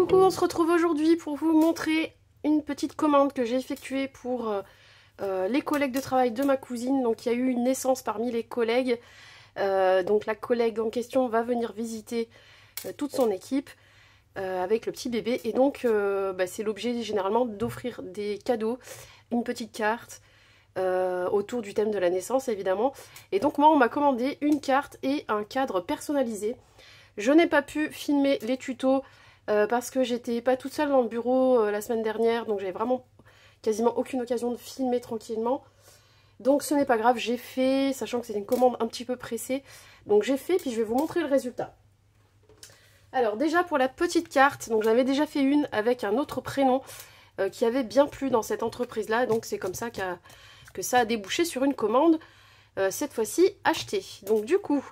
Coucou, on se retrouve aujourd'hui pour vous montrer une petite commande que j'ai effectuée pour les collègues de travail de ma cousine. Donc il y a eu une naissance parmi les collègues. Donc la collègue en question va venir visiter toute son équipe avec le petit bébé. Et donc c'est l'objet généralement d'offrir des cadeaux, une petite carte autour du thème de la naissance évidemment. Et donc moi on m'a commandé une carte et un cadre personnalisé. Je n'ai pas pu filmer les tutos parce que j'étais pas toute seule dans le bureau la semaine dernière, donc j'avais vraiment quasiment aucune occasion de filmer tranquillement. Donc ce n'est pas grave, j'ai fait, sachant que c'est une commande un petit peu pressée, donc j'ai fait, puis je vais vous montrer le résultat. Alors déjà pour la petite carte, donc j'avais déjà fait une avec un autre prénom qui avait bien plu dans cette entreprise-là, donc c'est comme ça que ça a débouché sur une commande, cette fois-ci achetée. Donc du coup,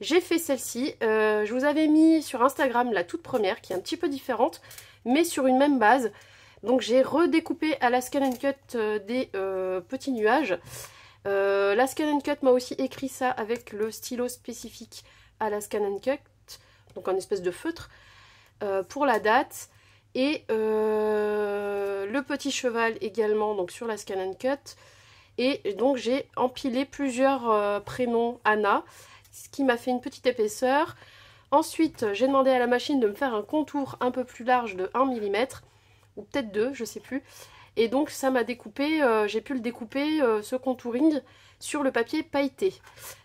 j'ai fait celle-ci, je vous avais mis sur Instagram la toute première qui est un petit peu différente, mais sur une même base. Donc j'ai redécoupé à la Scan & Cut des petits nuages. La Scan & Cut m'a aussi écrit ça avec le stylo spécifique à la Scan & Cut, donc un espèce de feutre, pour la date. Et le petit cheval également, donc sur la Scan & Cut. Et donc j'ai empilé plusieurs prénoms Anna, ce qui m'a fait une petite épaisseur. Ensuite, j'ai demandé à la machine de me faire un contour un peu plus large de 1 mm, ou peut-être 2, je sais plus. Et donc ça m'a découpé, j'ai pu le découper, ce contouring, sur le papier pailleté.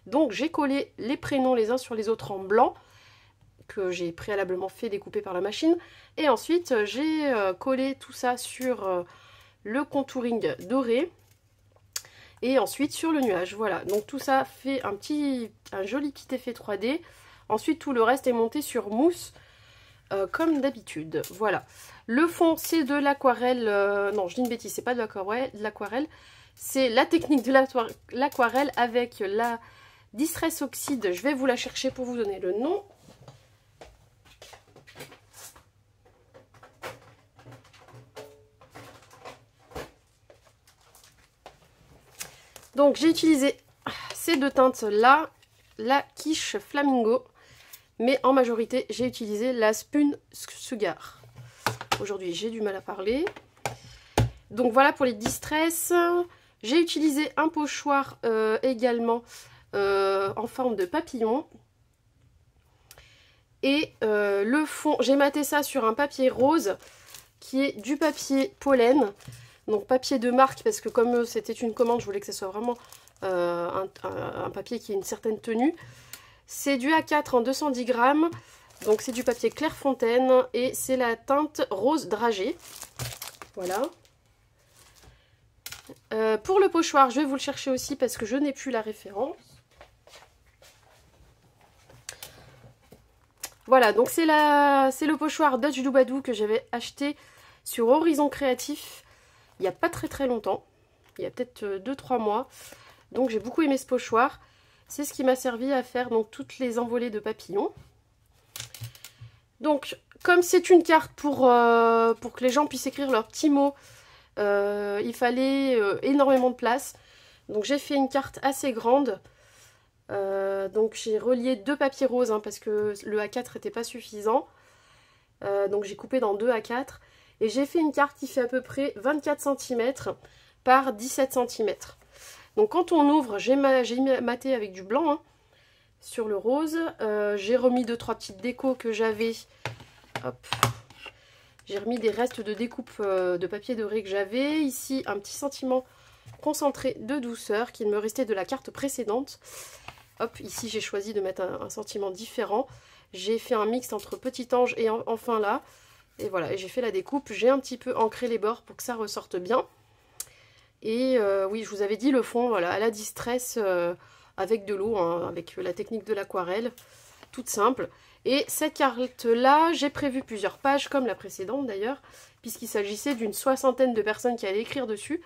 Donc j'ai collé les prénoms les uns sur les autres en blanc, que j'ai préalablement fait découper par la machine. Et ensuite, j'ai collé tout ça sur le contouring doré. Et ensuite sur le nuage, voilà. Donc tout ça fait un joli petit effet 3D. Ensuite tout le reste est monté sur mousse, comme d'habitude. Voilà. Le fond c'est de l'aquarelle, non je dis une bêtise, c'est pas de l'aquarelle. C'est la technique de l'aquarelle avec la Distress Oxide. Je vais vous la chercher pour vous donner le nom. Donc j'ai utilisé ces deux teintes là, la quiche flamingo, mais en majorité j'ai utilisé la Spoon Sugar. Aujourd'hui j'ai du mal à parler. Donc voilà pour les distress. J'ai utilisé un pochoir également en forme de papillon. Et le fond, j'ai maté ça sur un papier rose qui est du papier pollen. Donc papier de marque, parce que comme c'était une commande, je voulais que ce soit vraiment un papier qui ait une certaine tenue. C'est du A4 en 210 grammes. Donc c'est du papier Clairefontaine et c'est la teinte rose dragée. Voilà. Pour le pochoir, je vais vous le chercher aussi parce que je n'ai plus la référence. Voilà, donc c'est le pochoir Dutch Doubadou que j'avais acheté sur Horizon Créatif il n'y a pas très longtemps, il y a peut-être 2-3 mois. Donc j'ai beaucoup aimé ce pochoir. C'est ce qui m'a servi à faire donc toutes les envolées de papillons. Donc comme c'est une carte pour que les gens puissent écrire leurs petits mots, il fallait énormément de place. Donc j'ai fait une carte assez grande. Donc j'ai relié deux papiers roses parce que le A4 n'était pas suffisant. Donc j'ai coupé dans 2 A4. Et j'ai fait une carte qui fait à peu près 24 cm par 17 cm. Donc quand on ouvre, j'ai maté avec du blanc sur le rose. J'ai remis 2-3 petites décos que j'avais. Hop. J'ai remis des restes de découpe de papier doré que j'avais. Ici, un petit sentiment concentré de douceur qui me restait de la carte précédente. Hop, ici j'ai choisi de mettre un sentiment différent. J'ai fait un mix entre Petit Ange et enfin là. Et voilà, j'ai fait la découpe. J'ai un petit peu ancré les bords pour que ça ressorte bien. Et oui, je vous avais dit le fond, voilà, à la Distress avec de l'eau, avec la technique de l'aquarelle, toute simple. Et cette carte-là, j'ai prévu plusieurs pages, comme la précédente d'ailleurs, puisqu'il s'agissait d'une 60aine de personnes qui allaient écrire dessus.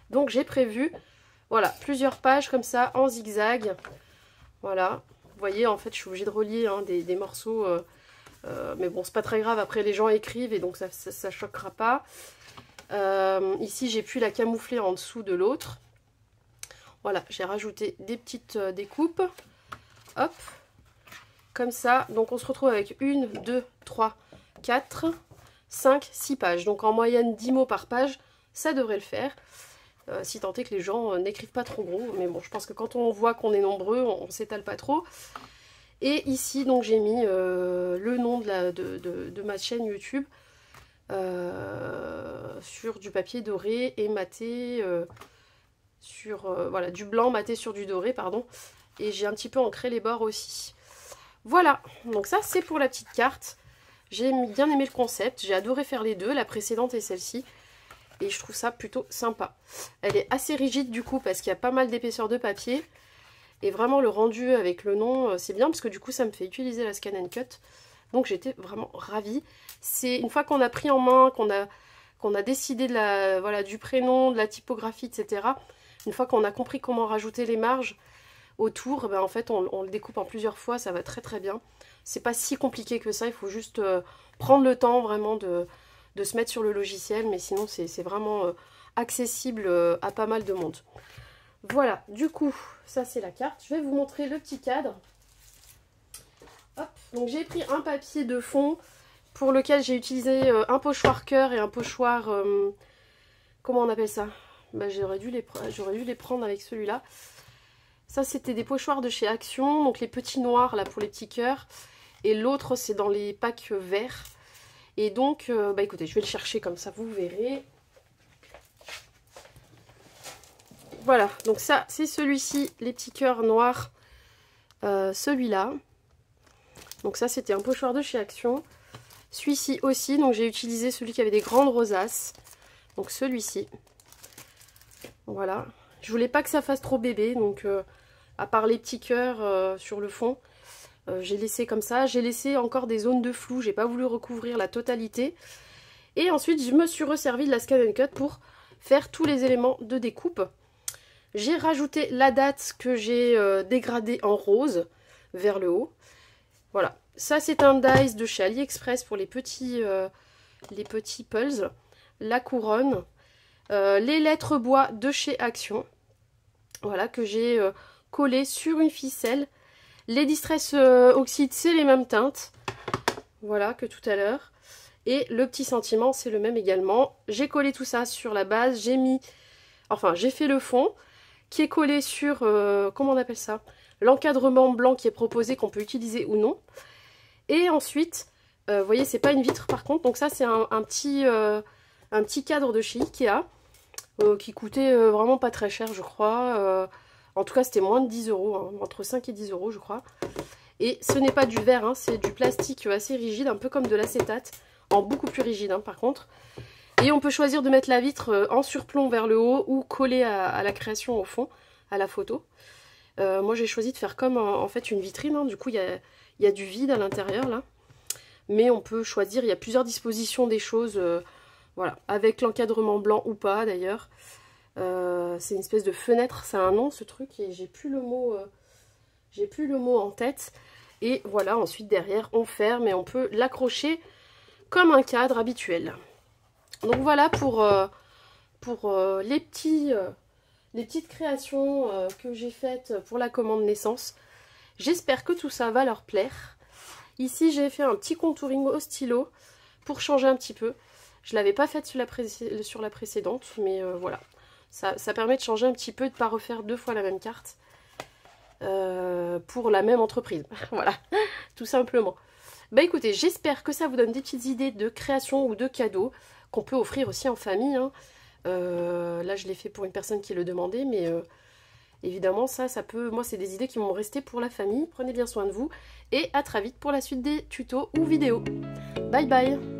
Donc j'ai prévu, voilà, plusieurs pages comme ça, en zigzag. Voilà, vous voyez, en fait, je suis obligée de relier des morceaux... mais bon, c'est pas très grave, après les gens écrivent et donc ça choquera pas. Ici, j'ai pu la camoufler en dessous de l'autre. Voilà, j'ai rajouté des petites découpes. Hop, comme ça. Donc on se retrouve avec 1, 2, 3, 4. 5-6 pages. Donc en moyenne 10 mots par page, ça devrait le faire. Si tant est que les gens n'écrivent pas trop gros. Mais bon, je pense que quand on voit qu'on est nombreux, on s'étale pas trop. Et ici, donc j'ai mis le nom de ma chaîne YouTube sur du papier doré et maté sur voilà, du blanc maté sur du doré, pardon. Et j'ai un petit peu ancré les bords aussi. Voilà, donc ça c'est pour la petite carte. J'ai bien aimé le concept, j'ai adoré faire les deux, la précédente et celle-ci. Et je trouve ça plutôt sympa. Elle est assez rigide du coup parce qu'il y a pas mal d'épaisseur de papier. Et vraiment le rendu avec le nom, c'est bien parce que du coup ça me fait utiliser la Scan & Cut. Donc j'étais vraiment ravie. C'est une fois qu'on a pris en main, qu'on a décidé de voilà, du prénom, de la typographie, etc. Une fois qu'on a compris comment rajouter les marges autour, ben en fait on le découpe en plusieurs fois, ça va très très bien. C'est pas si compliqué que ça, il faut juste prendre le temps vraiment de se mettre sur le logiciel, mais sinon c'est vraiment accessible à pas mal de monde. Voilà, du coup, ça c'est la carte. Je vais vous montrer le petit cadre. Hop, donc j'ai pris un papier de fond pour lequel j'ai utilisé un pochoir cœur et un pochoir... comment on appelle ça? Bah, j'aurais dû les prendre avec celui-là. Ça c'était des pochoirs de chez Action, donc les petits noirs là pour les petits cœurs. Et l'autre c'est dans les packs verts. Et donc, bah écoutez, je vais le chercher comme ça, vous verrez. Voilà, donc ça, c'est celui-ci, les petits cœurs noirs. Celui-là. Donc ça, c'était un pochoir de chez Action. Celui-ci aussi, donc j'ai utilisé celui qui avait des grandes rosaces. Donc celui-ci. Voilà. Je voulais pas que ça fasse trop bébé, donc à part les petits cœurs sur le fond. J'ai laissé comme ça, j'ai laissé encore des zones de flou, j'ai pas voulu recouvrir la totalité. Et ensuite je me suis resservi de la Scan & Cut pour faire tous les éléments de découpe. J'ai rajouté la date que j'ai dégradée en rose vers le haut. Voilà, ça c'est un dies de chez AliExpress pour les petits pulls. La couronne, les lettres bois de chez Action. Voilà, que j'ai collé sur une ficelle. Les Distress Oxide, c'est les mêmes teintes, voilà, que tout à l'heure. Et le petit sentiment, c'est le même également. J'ai collé tout ça sur la base, j'ai fait le fond, qui est collé sur, comment on appelle ça? L'encadrement blanc qui est proposé, qu'on peut utiliser ou non. Et ensuite, vous voyez, c'est pas une vitre par contre, donc ça c'est un petit cadre de chez Ikea, qui coûtait vraiment pas très cher, je crois. En tout cas, c'était moins de 10 €, hein, entre 5 et 10 € je crois. Et ce n'est pas du verre, hein, c'est du plastique assez rigide, un peu comme de l'acétate, en beaucoup plus rigide hein, par contre. Et on peut choisir de mettre la vitre en surplomb vers le haut ou collée à la création au fond, à la photo. Moi j'ai choisi de faire comme en fait une vitrine, hein, du coup il y a du vide à l'intérieur là. Mais on peut choisir, il y a plusieurs dispositions des choses, voilà, avec l'encadrement blanc ou pas d'ailleurs. C'est une espèce de fenêtre, ça a un nom ce truc et j'ai plus le mot en tête. Et voilà, ensuite derrière on ferme et on peut l'accrocher comme un cadre habituel. Donc voilà pour les petites créations que j'ai faites pour la commande naissance. J'espère que tout ça va leur plaire. Ici j'ai fait un petit contouring au stylo pour changer un petit peu. Je ne l'avais pas faite sur la précédente, mais voilà. Ça permet de changer un petit peu, de ne pas refaire 2 fois la même carte pour la même entreprise. Voilà, tout simplement. Bah écoutez, j'espère que ça vous donne des petites idées de création ou de cadeaux qu'on peut offrir aussi en famille. Hein. Là, je l'ai fait pour une personne qui le demandait, mais évidemment, ça peut... Moi, c'est des idées qui vont rester pour la famille. Prenez bien soin de vous et à très vite pour la suite des tutos ou vidéos. Bye bye!